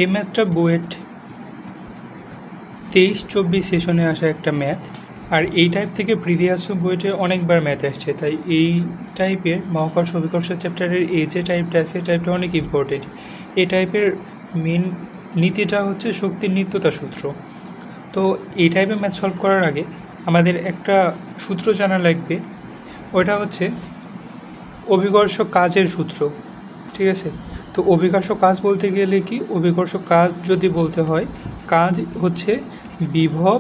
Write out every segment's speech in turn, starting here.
এই ম্যাথটা বুয়েট 23-24 সেশনে আসা একটা ম্যাথ, আর এই টাইপ থেকে প্রিভিয়াস বুয়েটে অনেকবার ম্যাথ আসছে, তাই এই টাইপের মহাকর্ষ অভিকর্ষ চ্যাপ্টারের এই যে টাইপটা আছে টাইপটা অনেক ইম্পর্টেন্ট। এই টাইপের মেন নীতিটা হচ্ছে শক্তির নিত্যতা সূত্র। তো এই টাইপের ম্যাথ সলভ করার আগে আমাদের একটা সূত্র জানা লাগবে, ওইটা হচ্ছে অভিকর্ষ কাজের সূত্র। ঠিক আছে, তো অভিকর্ষ কাজ বলতে গেলে কি, অভিকর্ষ কাজ যদি বলতে হয়, কাজ হচ্ছে বিভব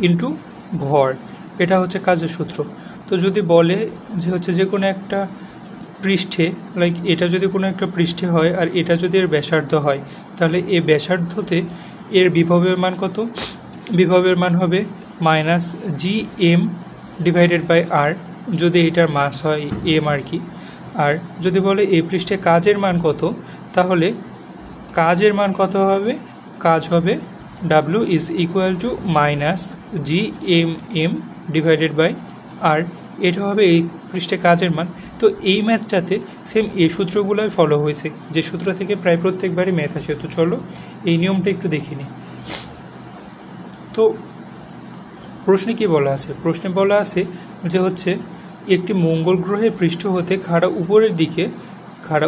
ইন্টু ভর, এটা হচ্ছে কাজের সূত্র। তো যদি বলে যে হচ্ছে যে কোনো একটা পৃষ্ঠে, লাইক এটা যদি কোনো একটা পৃষ্ঠে হয় আর এটা যদি এর ব্যাসার্ধ হয়, তাহলে এই ব্যাসার্ধতে এর বিভবের মান কত? বিভবের মান হবে -gm ডিভাইডেড বাই r, যদি এটার মাস হয় m আর কি। আর যদি বলে এই পৃষ্ঠে কাজের মান কত, তাহলে কাজের মান কত হবে? কাজ হবে w is equal to -gmm divided by r, এটা হবে এই পৃষ্ঠে কাজের মান। তো এই ম্যাথটাতে সেম এই সূত্রগুলোই ফলো হয়েছে, যে সূত্র থেকে প্রায় প্রত্যেকবারই ম্যাথ আসে। তো চলো এই নিয়মটা একটু দেখে নিই। তো প্রশ্নে কি বলা আছে? প্রশ্নে বলা আছে যে হচ্ছে একটি মঙ্গল গ্রহের পৃষ্ঠ হতে খাড়া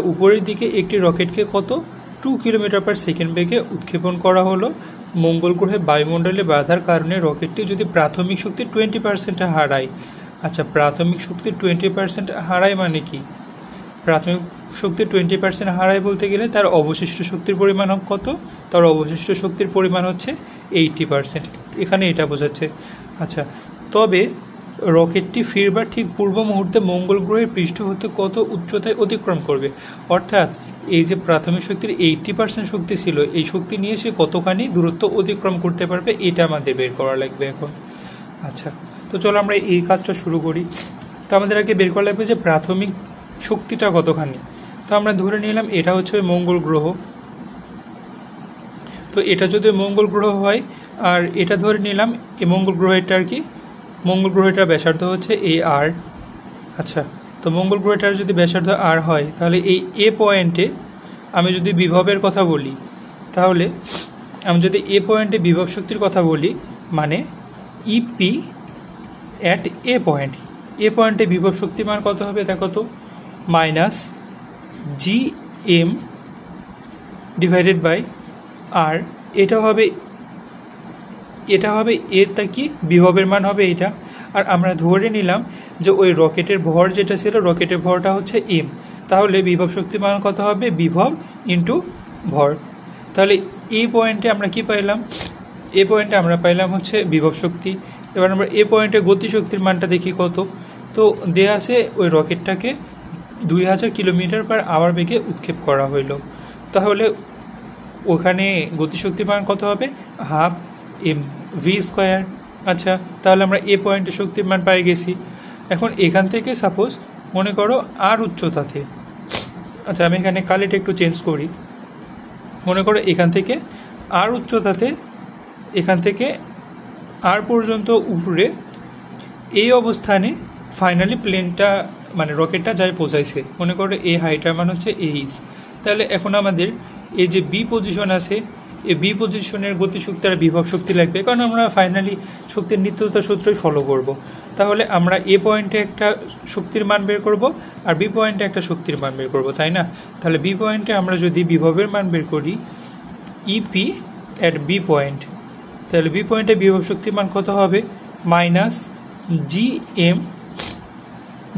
উপরের দিকে একটি রকেটকে কত 2 কিলোমিটার/সেকেন্ড বেগে উৎক্ষেপণ করা হলো। মঙ্গল গ্রহে বায়ুমণ্ডলে বাধার কারণে রকেটটি যদি প্রাথমিক শক্তির 20% হারায়। আচ্ছা, প্রাথমিক শক্তির 20% হারায় মানে কি? প্রাথমিক শক্তির 20% হারায় বলতে গেলে তার অবশিষ্ট শক্তির পরিমাণ কত? তার অবশিষ্ট শক্তির পরিমাণ হচ্ছে 80%। এখানে এটা বোঝাচ্ছে। আচ্ছা, তবে রকেটটি ফিরবার ঠিক পূর্ব মুহূর্তে মঙ্গল গ্রহের পৃষ্ঠ হতে কত উচ্চতায় অতিক্রম করবে? অর্থাৎ এই যে প্রাথমিক শক্তির 80% শক্তি ছিল, এই শক্তি নিয়ে সে কতখানি দূরত্ব অতিক্রম করতে পারবে, এটা আমাদের বের করা লাগবে এখন। আচ্ছা, তো চলো আমরা এই কাজটা শুরু করি। তো আমাদের আগে বের করা লাগবে যে প্রাথমিক শক্তিটা কতখানি। তো আমরা ধরে নিলাম এটা হচ্ছে মঙ্গল গ্রহ। তো এটা যদি মঙ্গল গ্রহ হয়, আর এটা ধরে নিলাম এই মঙ্গল গ্রহটার কি, মঙ্গল গ্রহটার ব্যাসার্ধ হচ্ছে এই r। আচ্ছা, তো মঙ্গল গ্রহটার যদি ব্যাসার্ধ r হয়, তাহলে এই এ পয়েন্টে আমি যদি বিভবের কথা বলি, তাহলে আমি যদি এ পয়েন্টে বিভব শক্তির কথা বলি, মানে ইপি অ্যাট এ পয়েন্টে বিভব শক্তি মান কত হবে? দেখো তো, -gm ডিভাইডেড বাই r, এটা হবে এটা কি বিভবের মান হবে এটা। আর আমরা ধরে নিলাম যে ওই রকেটের ভর যেটা ছিল, রকেটের ভরটা হচ্ছে m, তাহলে বিভব শক্তি মান কত হবে? বিভব ইন্টু ভর। তাহলে এই পয়েন্টে আমরা কি পাইলাম? এ পয়েন্টে আমরা পাইলাম হচ্ছে বিভব শক্তি। এবার আমরা এ পয়েন্টে গতিশক্তির মানটা দেখি কত। তো দেয়া আছে ওই রকেটটাকে 2000 কিলোমিটার/আওয়ার বেগে উৎক্ষেপ করা হইল, তাহলে ওখানে গতিশক্তির মান কত হবে? ½ mv²। আচ্ছা, তাহলে আমরা এ পয়েন্টে শক্তির মান পাই গেছি। এখন এখান থেকে সাপোজ মনে করো আর উচ্চতাতে, আচ্ছা আমি এখানে কালিটা একটু চেঞ্জ করি, মনে করো এখান থেকে আর উচ্চতাতে, এখান থেকে আর পর্যন্ত উপরে এই অবস্থানে ফাইনালি প্লেনটা মানে রকেটটা যাই পৌঁছাইছে, মনে করো এই হাইটার মান হচ্ছে এইচ। তাহলে এখন আমাদের এই যে বি পজিশন আছে, এই বি পজিশনের গতিশক্তি আর বিভব শক্তি লাগবে, কারণ আমরা ফাইনালি শক্তির নিত্যতা সূত্রই ফলো করব। তাহলে আমরা এ পয়েন্টে একটা শক্তির মান বের করব আর বি পয়েন্টে একটা শক্তির মান বের করব, তাই না? তাহলে বি পয়েন্টে আমরা যদি বিভবের মান বের করি ইপি অ্যাট বি পয়েন্ট, তাহলে বি পয়েন্টে বিভব শক্তির মান কত হবে? -gm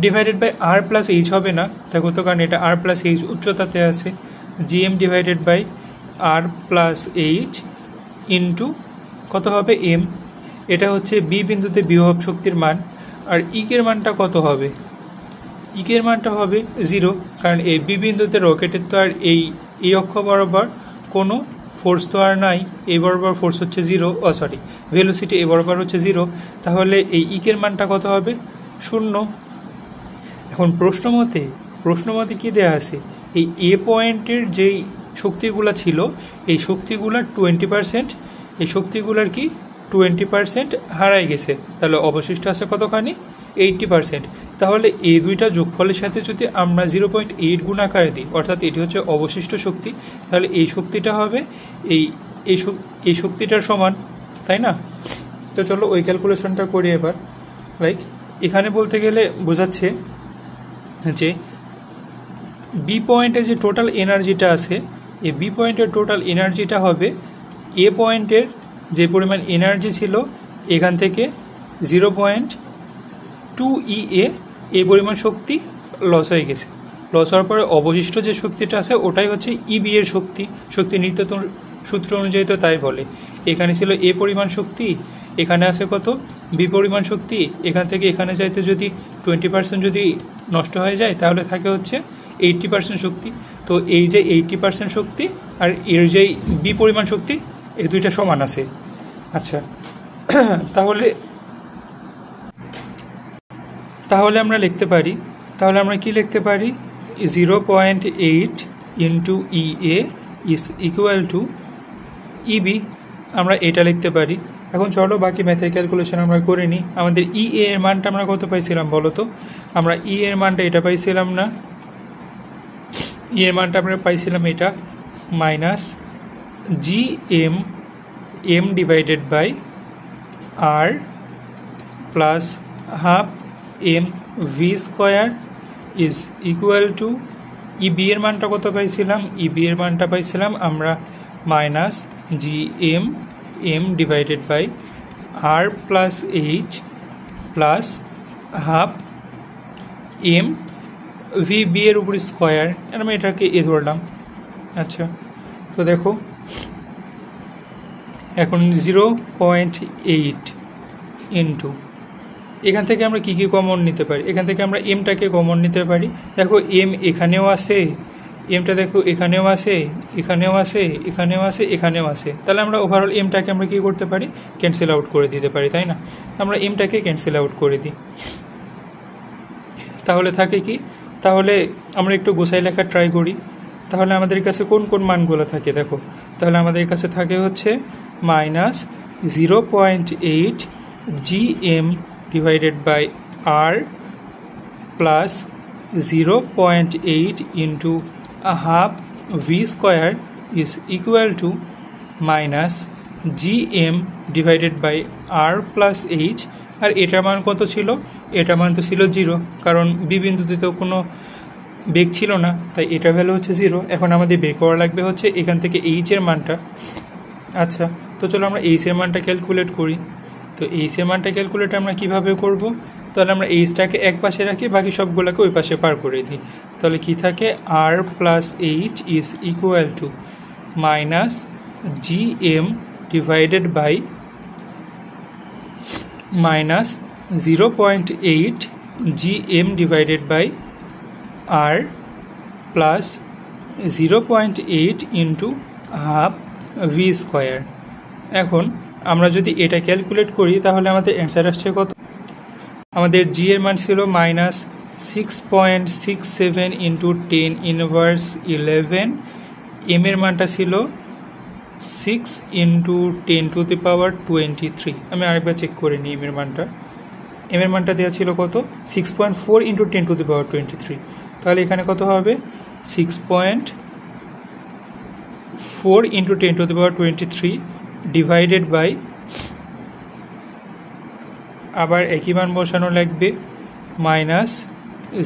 divided by r plus H হবে না, দেখো তো, কারণ এটা r প্লাস এইচ উচ্চতাতে আছে। gm divided by r plus H into কত হবে? m। এটা হচ্ছে বি বিন্দুতে বিভব শক্তির মান। আর ইকের মানটা কত হবে? ইকের মানটা হবে 0, কারণ এই বি বিন্দুতে রকেটের তো আর এই অক্ষ বরাবর কোনো ফোর্স তো আর নাই, এই বরাবর ফোর্স হচ্ছে 0, ভেলোসিটি এই বরাবর হচ্ছে 0, তাহলে এই ইকের মানটা কত হবে? 0। এখন প্রশ্নমতে কি দেয়া আছে? এই এ পয়েন্টের যেই শক্তিগুলো ছিল, এই শক্তিগুলোর 20%, এই শক্তিগুলোর কি 20% হারাই গেছে, তাহলে অবশিষ্ট আছে কতখানি? 80%। তাহলে এই দুইটা যোগফলের সাথে যদি আমরা 0.8 গুণ আকারে দিই, অর্থাৎ এটি হচ্ছে অবশিষ্ট শক্তি, তাহলে এই শক্তিটা হবে এই শক্তিটার সমান, তাই না? তো চলো ওই ক্যালকুলেশনটা করি এবার। লাইক এখানে বলতে গেলে বোঝাচ্ছে যে বি পয়েন্টে যে টোটাল এনার্জিটা আছে, এই বি পয়েন্টের টোটাল এনার্জিটা হবে এ পয়েন্টের যে পরিমাণ এনার্জি ছিল এখান থেকে 0.2 এই পরিমাণ শক্তি লস হয়ে গেছে। লস হওয়ার পরে অবশিষ্ট যে শক্তিটা আছে ওটাই হচ্ছে ইবি এর শক্তি নিত্যতম সূত্র অনুযায়ী তো তাই বলে। এখানে ছিল এ পরিমাণ শক্তি, এখানে আছে কত বি পরিমাণ শক্তি, এখান থেকে এখানে যাইতে যদি 20% যদি নষ্ট হয়ে যায় তাহলে থাকে হচ্ছে 80% শক্তি। তো এই যে 80% শক্তি আর এর যে বি পরিমাণ শক্তি এই দুইটা সমান আছে। আচ্ছা, তাহলে আমরা লিখতে পারি, তাহলে আমরা কি লিখতে পারি, 0.8 into EA is equal to EB, আমরা এটা লিখতে পারি। এখন চলো বাকি ম্যাথের ক্যালকুলেশন আমরা করে নিই। আমাদের ইএ এর মানটা আমরা কত পাইছিলাম বলো তো? আমরা ই এর মানটা এটা পাইছিলাম না, ই এর মানটা আমরা পাইছিলাম এটা minus G M divided by R plus half M V square is equal to EB এর মানটা কত পাইছিলাম? ইবি এর মানটা পাইছিলাম আমরা minus G M divided by R plus H plus half M V B এর উপর স্কোয়ার, আমি এটাকে এ ধরলাম। আচ্ছা, তো দেখো এখন 0.8 ইন্টু এখান থেকে আমরা কি কমন নিতে পারি? এখান থেকে আমরা এমটাকে কমন নিতে পারি। দেখো এম এখানেও আছে, এমটা দেখো এখানেও আছে, এখানেও আছে, এখানেও আছে, এখানেও আছে, তাহলে আমরা ওভারঅল এমটাকে আমরা কি করতে পারি? ক্যান্সেল আউট করে দিতে পারি, তাই না? আমরা এমটাকে ক্যান্সেল আউট করে দিই, তাহলে থাকে কি? তাহলে আমরা একটু গোছাই লেখা ট্রাই করি। তাহলে আমাদের কাছে কোন কোন মানগুলো থাকে দেখো, তাহলে আমাদের কাছে থাকে হচ্ছে minus 0.8 G M divided by R plus 0.8 into half V square is equal to minus G M divided by R plus H. আর এটার মান কত ছিল? এটার মান তো ছিল 0, কারণ বি বিন্দুতে তো কোনো বেগ ছিল না, তাই এটার ভ্যালু হচ্ছে 0। এখন আমাদের বের করা লাগবে হচ্ছে এখান থেকে এইচ এর মানটা। আচ্ছা, তো চলো আমরা এইচ এর মানটা ক্যালকুলেট করি। তো এইচ এর মানটা ক্যালকুলেট আমরা কিভাবে করব? তাহলে আমরা এইচটাকে এক পাশে রাখি, বাকি সবগুলোকে ওই পাশে পার করে দিই। তাহলে কি থাকে? R plus H is equal to minus G M divided by minus 0.8 G M divided by R plus 0.8 into half V square. এখন আমরা যদি এটা ক্যালকুলেট করি তাহলে আমাদের অ্যান্সার আসছে কত? আমাদের জি এর মান ছিল মাইনাস 6.67 ইন্টু 10 ইনভার্স 11, এম এর মানটা ছিল 6 ইন্টু 10 টু দি পাওয়ার 23। আমি আরেকবার চেক করে নিই এম এর মানটা দেওয়া ছিল কত? 6.4 ইন্টু 10 টু দি পাওয়ার 23। তাহলে এখানে কত হবে? 6.4 into 10 to the power 23 divided by, আবার একই মান বসানো লাগবে, minus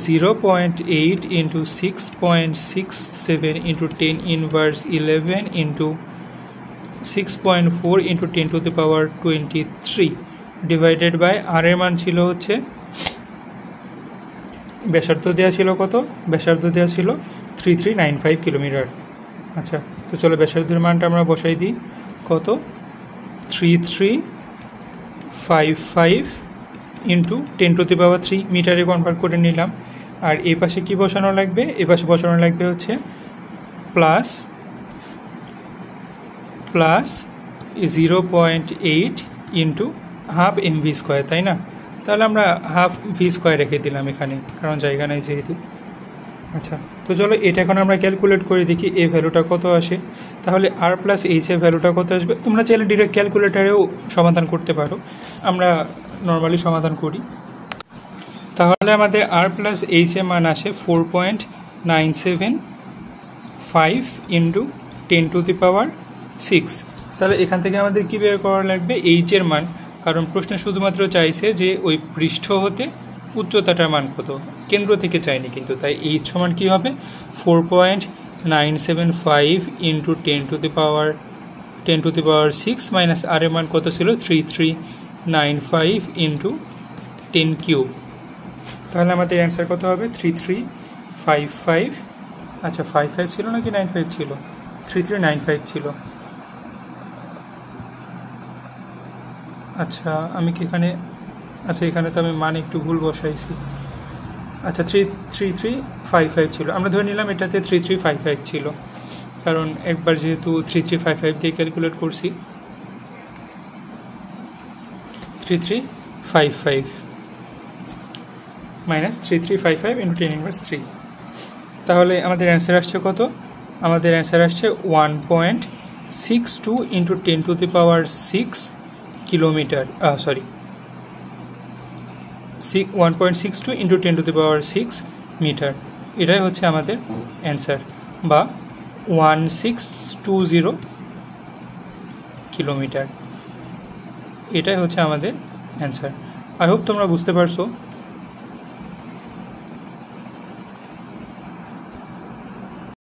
0.8 into 6.67 into 10 inverse 11 into 6.4 into 10 to the power 23 divided by R এর মান ছিল হচ্ছে, ব্যাসার্ধ দেওয়া ছিল কত? ব্যাসার্ধ দেওয়া ছিল 3395 কিলোমিটার। আচ্ছা, তো চলো ব্যাসার্ধের মানটা আমরা বসাই দিই। কত? 3355 ইন্টু 10 টু দি পাওয়ার 3 মিটারে কনভার্ট করে নিলাম। আর এই পাশে কি বসানো লাগবে? এই পাশে বসানো লাগবে হচ্ছে plus 0.8 into half M V square, তাই না? তাহলে আমরা হাফ ভি স্কোয়ার রেখে দিলাম এখানে, কারণ জায়গা নেই যেহেতু। আচ্ছা, তো চলো এটা এখন আমরা ক্যালকুলেট করে দেখি এই ভ্যালুটা কত আসে। তাহলে আর প্লাস এইচ এর ভ্যালুটা কত আসবে? তোমরা চাইলে ডিরেক্ট ক্যালকুলেটারেও সমাধান করতে পারো, আমরা নর্মালি সমাধান করি। তাহলে আমাদের আর প্লাস এইচ এর মান আসে 4.975 ইন্টু 10⁶। তাহলে এখান থেকে আমাদের কি বের করা লাগবে? এইচ এর মান, কারণ প্রশ্নে শুধুমাত্র চাইছে যে ওই পৃষ্ঠ হতে উচ্চতাটার মান কত, কেন্দ্র থেকে চাইনি কিন্তু, তাই এইচ সমান কি হবে? 4.975 ইন্টু 10⁶ মাইনাস আর এর মান কত ছিল? 3395 ইন্টু 10³ তাহলে আমাদের অ্যান্সার কত হবে? 3355। আচ্ছা 55 ছিল নাকি 95 ছিল? 3395 ছিল। আচ্ছা আমি কি এখানে, আচ্ছা এখানে তো আমি মান একটু ভুল বসাইছি। আচ্ছা 3355 ছিল, আমরা ধরে নিলাম এটাতে 3355 ছিল, কারণ একবার যেহেতু 3355 দিয়ে ক্যালকুলেট করছি। 3355 মাইনাস 3355 ইন্টু 10⁻³ তাহলে আমাদের অ্যান্সার আসছে কত? আমাদের অ্যান্সার আসছে 1.62 ইন্টু 10⁶ কিলোমিটার, 1.62 ইন্টু 10⁶ মিটার। এটাই হচ্ছে আমাদের অ্যান্সার, বা 1620 কিলোমিটার। এটাই হচ্ছে আমাদের অ্যান্সার। আই হোপ তোমরা বুঝতে পারছো।